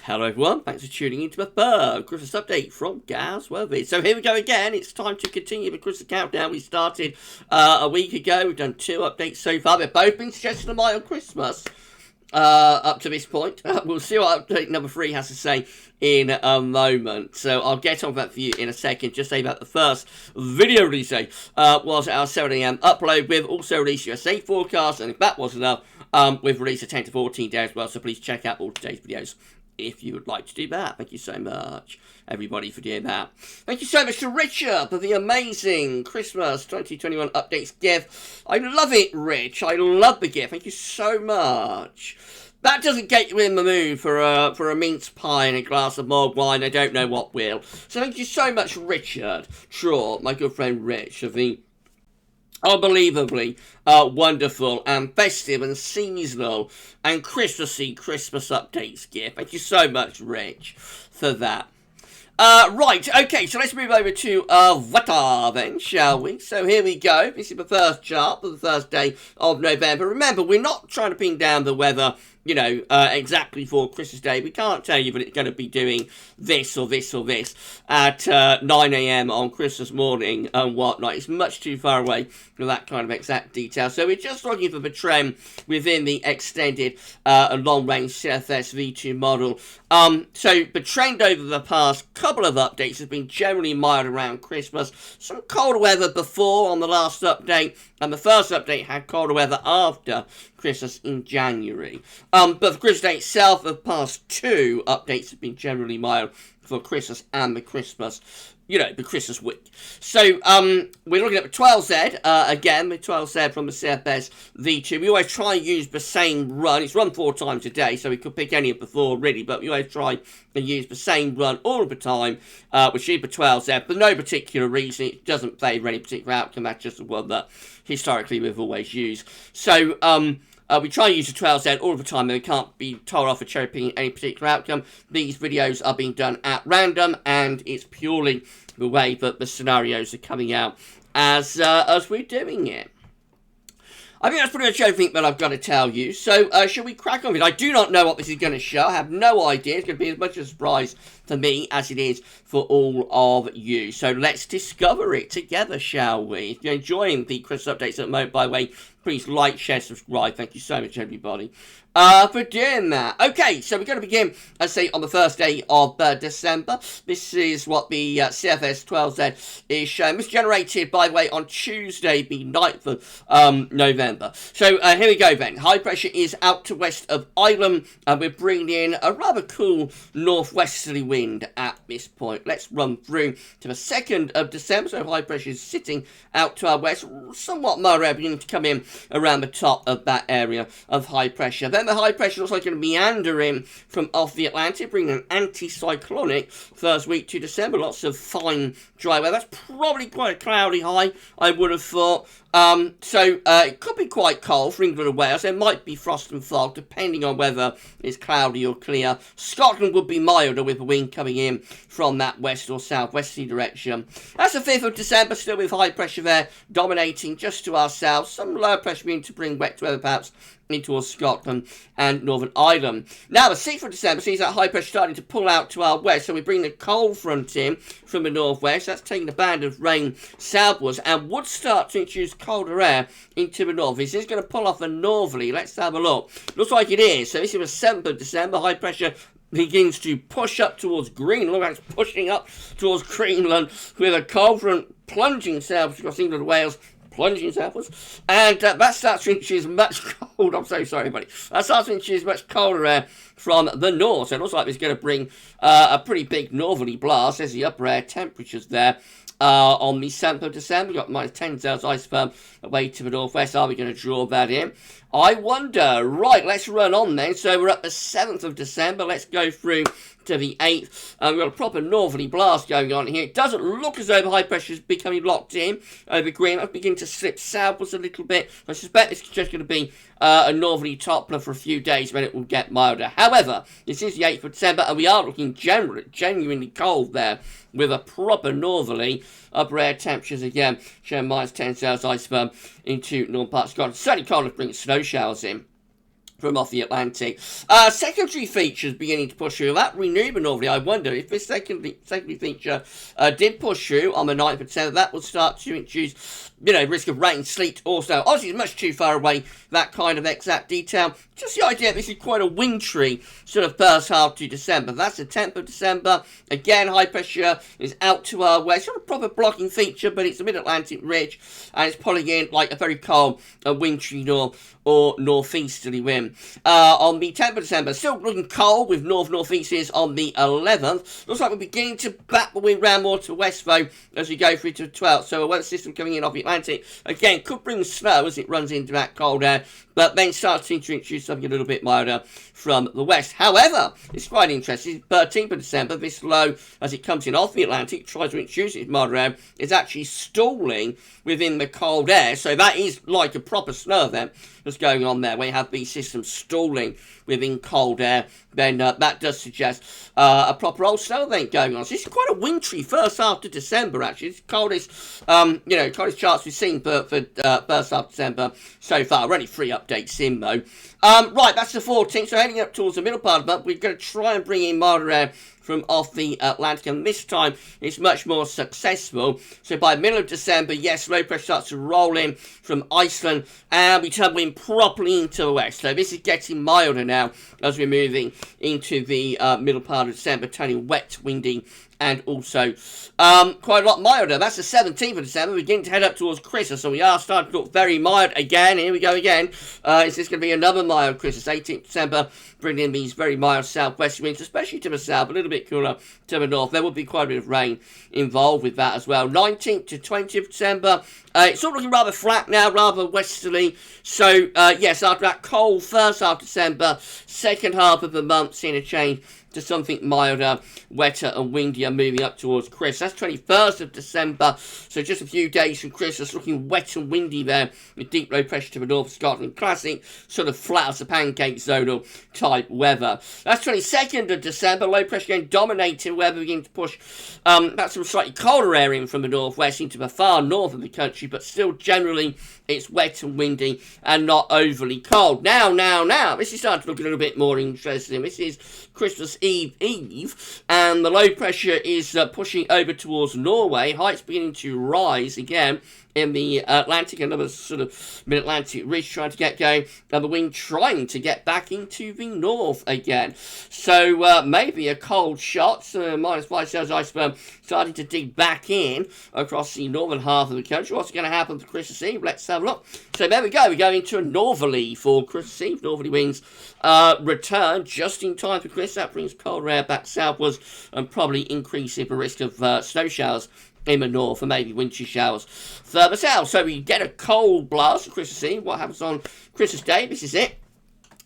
Hello everyone, thanks for tuning in to my third Christmas update from GWV. So here we go again, it's time to continue the Christmas Countdown. We started a week ago, we've done 2 updates so far. They've both been suggested on my on Christmas up to this point. We'll see what update number 3 has to say in a moment. So I'll get on that for you in a second. Just say that the first video release day was our 7 AM upload. We've also released USA forecast, and if that wasn't enough, we've released a 10 to 14 day as well. So please check out all today's videos if you would like to do that. Thank you so much, everybody, for doing that. Thank you so much to Richard for the amazing Christmas 2021 updates gift. I love it, Rich. I love the gift. Thank you so much. That doesn't get you in the mood for a mince pie and a glass of mulled wine. I don't know what will. So thank you so much, Richard Shaw, my good friend Rich, of the unbelievably wonderful and festive and seasonal and Christmassy Christmas updates gift. Thank you so much, Rich, for that. Right, okay, so let's move over to weather then, shall we? So here we go. This is the first chart for the first day of November. Remember, we're not trying to pin down the weather, you know, exactly for Christmas Day. We can't tell you that it's going to be doing this or this or this at 9 AM on Christmas morning and whatnot. It's much too far away from that kind of exact detail. So we're just looking for the trend within the extended and long-range CFS V2 model. So the trend over the past couple of updates has been generally mild around Christmas. Some colder weather before on the last update, and the first update had colder weather after Christmas in January. But the Christmas Day itself, the past 2 updates have been generally mild for Christmas and the Christmas, you know, the Christmas week. So, we're looking at the 12Z, again, the 12Z from the CFS V2. We always try and use the same run. It's run 4 times a day, so we could pick any of the 4 really, but we always try and use the same run all of the time, which is the 12Z, for no particular reason. It doesn't favour any particular outcome. That's just the one that historically we've always used. So, we try and use the 12Z all of the time, and we can't be told off for cherry-picking any particular outcome. These videos are being done at random, and it's purely the way that the scenarios are coming out as we're doing it. I think that's pretty much everything that I've got to tell you. So, shall we crack on with it? I do not know what this is going to show. I have no idea. It's going to be as much a surprise for me as it is for all of you. So, let's discover it together, shall we? If you're enjoying the Christmas updates at the moment, by the way, please like, share, subscribe. Thank you so much, everybody, for doing that. Okay, so we're going to begin, I say, on the first day of December. This is what the CFS 12Z is showing. This was generated, by the way, on Tuesday, the 9th of November. So here we go then. High pressure is out to west of Ireland, and we're bringing in a rather cool northwesterly wind at this point. Let's run through to the 2nd of December. So high pressure is sitting out to our west, somewhat mild air beginning to come in around the top of that area of high pressure. Then the high pressure looks like it's going to meander in from off the Atlantic, bringing an anticyclonic first week to December. Lots of fine dry weather. That's probably quite a cloudy high, I would have thought. So it could be quite cold for England and Wales. There might be frost and fog, depending on whether it's cloudy or clear. Scotland would be milder with the wind coming in from that west or southwesterly direction. That's the 5th of December, still with high pressure there, dominating just to our south. Some low pressure beginning to bring wet weather perhaps in towards Scotland and Northern Ireland. Now, the 6th of December sees that high pressure starting to pull out to our west, so we bring the cold front in from the northwest. That's taking a band of rain southwards and would start to introduce colder air into the north. This is going to pull off a northerly. Let's have a look. Looks like it is. So this is the 7th of December. High pressure begins to push up towards Greenland. Look, it's pushing up towards Greenland with a cold front plunging south across England and Wales, plunging southwards, and that starts to introduce much cold. I'm so sorry, buddy. That starts to introduce much colder air from the north. So it looks like it's going to bring a pretty big northerly blast. There's the upper air temperatures there. On the 7th of December, we've got minus 10 Celsius isoform away to the northwest. Are we going to draw that in? I wonder. Right, let's run on then. So we're at the 7th of December. Let's go through to the 8th. We've got a proper northerly blast going on here. It doesn't look as though the high pressure is becoming locked in over Greenland. It's beginning to slip southwards a little bit. I suspect it's just going to be a northerly toppler for a few days when it will get milder. However, this is the 8th of December, and we are looking genuinely cold there with a proper northerly. Upper air temperatures again showing minus 10 Celsius isoform into northern parts of Scotland. Certainly cold enough to bring snow showers in. from off the Atlantic. Secondary features beginning to push through. That renewable northerly, I wonder if this secondary feature did push through on the 9th of December, that will start to introduce, risk of rain, sleet, or snow. Obviously, it's much too far away, that kind of exact detail. Just the idea this is quite a wintry sort of first half to December. That's the 10th of December. Again, high pressure is out to our west. Not a proper blocking feature, but it's a mid-Atlantic ridge, and it's pulling in like a very cold, wintry north or northeasterly wind. On the 10th of December, still looking cold with north-northeasters on the 11th. Looks like we're beginning to back the wind round more to west, though, as we go through to the 12th. So a weather system coming in off the Atlantic, again, could bring snow as it runs into that cold air, but then starts to introduce something a little bit milder from the west. However, it's quite interesting. 13th of December, this low, as it comes in off the Atlantic, tries to introduce its milder air, is actually stalling within the cold air. So that is like a proper snow event that's going on there, where you have these systems stalling within cold air. Then that does suggest a proper old snow event going on. So it's quite a wintry first half of December, actually. It's the coldest charts we've seen for first half of December so far. We're only 3 updates in, though. Right, that's the 14th. So heading up towards the middle part of the month, we're going to try and bring in milder air from off the Atlantic, and this time it's much more successful. So by middle of December, yes, low pressure starts to roll in from Iceland, and we tumble in properly into the west. So this is getting milder now as we're moving into the middle part of December, turning wet, windy, and also quite a lot milder. That's the 17th of December. We're beginning to head up towards Christmas, so we are starting to look very mild again. Here we go again. Is this going to be another mild Christmas? 18th December, bringing in these very mild southwest winds, especially to the south, a little bit cooler to the north. There will be quite a bit of rain involved with that as well. 19th to 20th December, it's all looking rather flat now, rather westerly. So, yes, after that cold first half of December, second half of the month, seeing a change to something milder, wetter and windier moving up towards Christmas. That's 21st of December, so just a few days from Christmas, looking wet and windy there with deep low pressure to the north of Scotland. Classic sort of flat as a pancake zonal type weather. That's 22nd of December, low pressure again dominating weather, beginning to push that sort of slightly colder area in from the northwest into the far north of the country, but still generally it's wet and windy and not overly cold. Now, this is starting to look a little bit more interesting. This is Christmas Eve, and the low pressure is pushing over towards Norway. Heights beginning to rise again in the Atlantic, another sort of mid-Atlantic ridge trying to get going, and the wind trying to get back into the north again. So maybe a cold shot, minus 5 cells iceberg starting to dig back in across the northern half of the country. What's going to happen for Christmas Eve? Let's have a look. So there we go. We're going into a northerly for Christmas Eve. Northerly winds return just in time for Christmas. That brings cold air back southwards and probably increasing the risk of snow showers in the north and maybe wintry showers further south. So we get a cold blast on Christmas Eve. What happens on Christmas Day? This is it.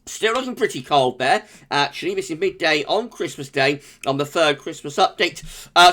Still looking pretty cold there, actually. This is midday on Christmas Day on the third Christmas update.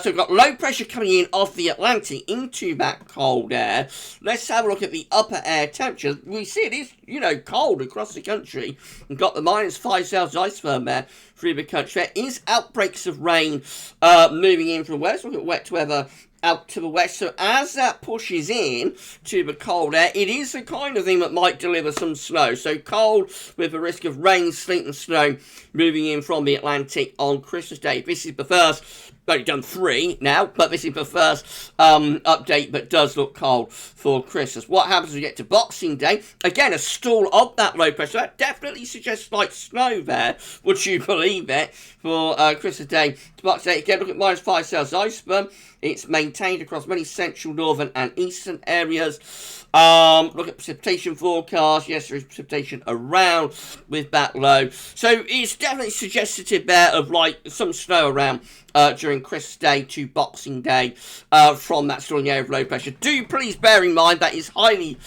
So we've got low pressure coming in off the Atlantic into that cold air. Let's have a look at the upper air temperature. We see it is, cold across the country. We've got the minus 5 Celsius iceberg there through the country. There is outbreaks of rain moving in from west. Look at wet weather out to the west. So as that pushes in to the cold air, it is the kind of thing that might deliver some snow. So cold with the risk of rain, sleet and snow moving in from the Atlantic on Christmas Day. This is the first, only done 3 now, but this is the first update that does look cold for Christmas. What happens when we get to Boxing Day? Again, a stall of that low pressure. That definitely suggests like snow there. Would you believe it? For Christmas Day to Boxing Day. Again, look at minus 5 Celsius iceberg. It's maintained across many central, northern and eastern areas. Look at precipitation forecast. Yes, there is precipitation around with that low. So it's definitely suggestive there of like some snow around during Christmas Day to Boxing Day from that stalling area of low pressure. Do please bear in mind that is highly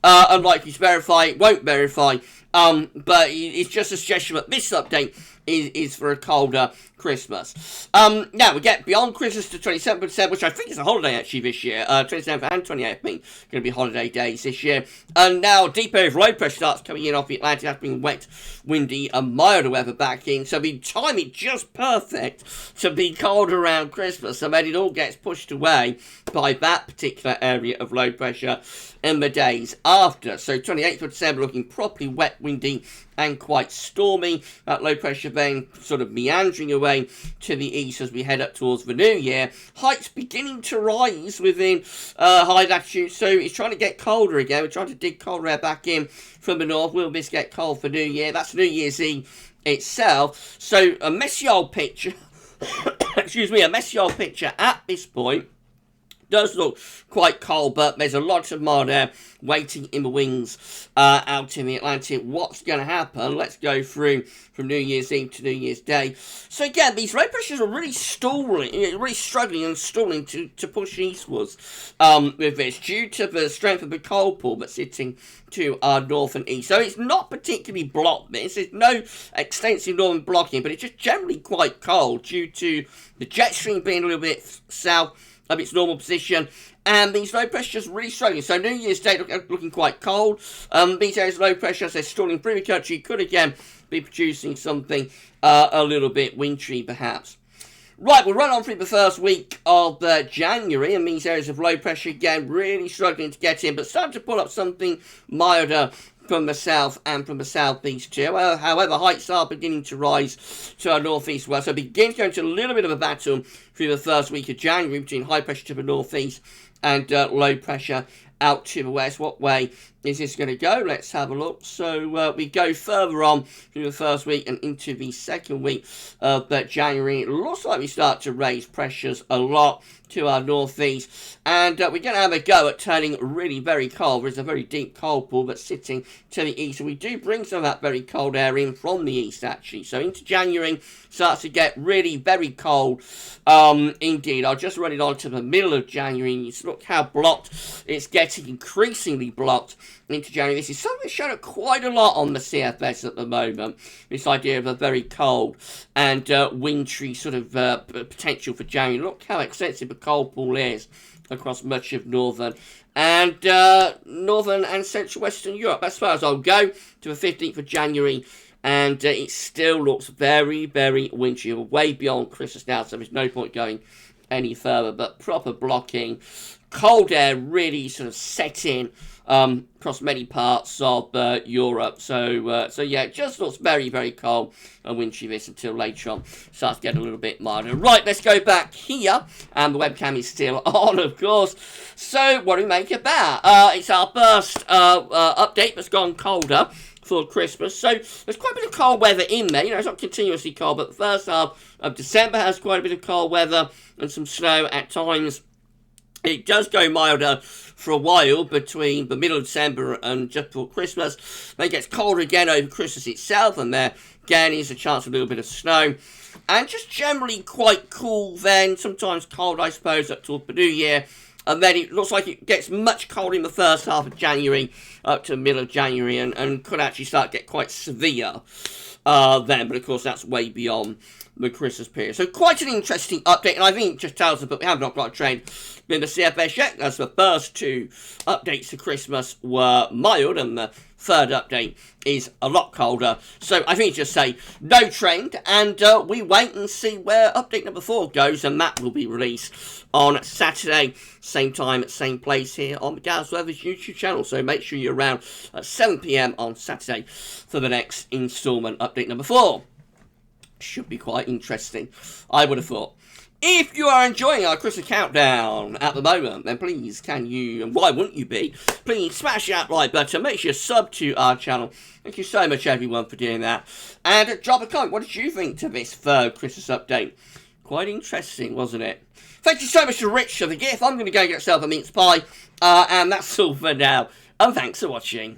unlikely to verify. It won't verify. But it's just a suggestion that this update is for a colder Christmas. Now we get beyond Christmas to 27th of December, which I think is a holiday actually this year. 27th and 28th I think going to be holiday days this year. And now deep area of low pressure starts coming in off the Atlantic. That's been wet, windy and milder weather back in. So the timing just perfect to be cold around Christmas. And then it all gets pushed away by that particular area of low pressure in the days after. So 28th of December looking properly wet, windy and quite stormy. That low pressure then sort of meandering away to the east as we head up towards the new year. Heights beginning to rise within high latitude, so it's trying to get colder again. We're trying to dig colder air back in from the north. Will this get cold for New Year? That's New Year's Eve itself. So a messy old picture, excuse me, a messy old picture at this point. Does look quite cold, but there's a lot of mild air waiting in the wings out in the Atlantic. What's going to happen? Let's go through from New Year's Eve to New Year's Day. So again, these low pressures are really stalling, really struggling and stalling to push eastwards with this due to the strength of the cold pool that's sitting to our north and east. So it's not particularly blocked this. There's no extensive northern blocking, but it's just generally quite cold due to the jet stream being a little bit south of its normal position, and these low pressures really struggling. So New Year's Day looking quite cold. These areas of low pressure, as they're stalling through the country, could again be producing something a little bit wintry perhaps. Right, we'll run on through the first week of January, and these areas of low pressure again really struggling to get in, but starting to pull up something milder from the south and from the southeast too. However, heights are beginning to rise to our northeast well, so begin to go into a little bit of a battle through the first week of January between high pressure to the northeast and low pressure out to the west. What way is this going to go? Let's have a look. So we go further on through the first week and into the second week of January. It looks like we start to raise pressures a lot to our northeast, and we're going to have a go at turning really very cold. There's a very deep cold pool that's sitting to the east, and we do bring some of that very cold air in from the east actually. So into January starts to get really very cold indeed. I'll just run it on to the middle of January, and you look how blocked it's getting, increasingly blocked into January. This is something that's shown up quite a lot on the CFS at the moment, this idea of a very cold and wintry sort of potential for January. Look how extensive the cold pool is across much of northern and central western Europe. As far as I'll go to the 15th of January, and it still looks very, very wintry. We're way beyond Christmas now, so there's no point going any further, but proper blocking. Cold air really sort of set in across many parts of Europe. So yeah, it just looks very, very cold and wintry this until later on starts to get a little bit milder. Right, let's go back here, and the webcam is still on, of course. So what do we make of that? It's our first update that's gone colder for Christmas. So there's quite a bit of cold weather in there. You know, it's not continuously cold, but the first half of December has quite a bit of cold weather and some snow at times. It does go milder for a while between the middle of December and just before Christmas. Then it gets colder again over Christmas itself, and there again is a chance of a little bit of snow. And just generally quite cool then, sometimes cold I suppose up towards the New Year. And then it looks like it gets much colder in the first half of January up to the middle of January, and could actually start to get quite severe then. But of course that's way beyond the Christmas period. So quite an interesting update, and I think it just tells us that we have not got a trend in the CFS yet, as the first two updates to Christmas were mild, and the third update is a lot colder. So I think it's just say no trend, and we wait and see where update number 4 goes, and that will be released on Saturday, same time, same place here on the Gaz Weather's YouTube channel. So make sure you're around at 7 PM on Saturday for the next instalment, update number 4. Should be quite interesting, I would have thought. If you are enjoying our Christmas countdown at the moment, then please can you, and why wouldn't you be, please smash that like button, make sure you sub to our channel. Thank you so much everyone for doing that. And drop a comment, what did you think to this third Christmas update? Quite interesting, wasn't it? Thank you so much to Rich for the gift. I'm going to go get myself a mince pie, and that's all for now. And thanks for watching.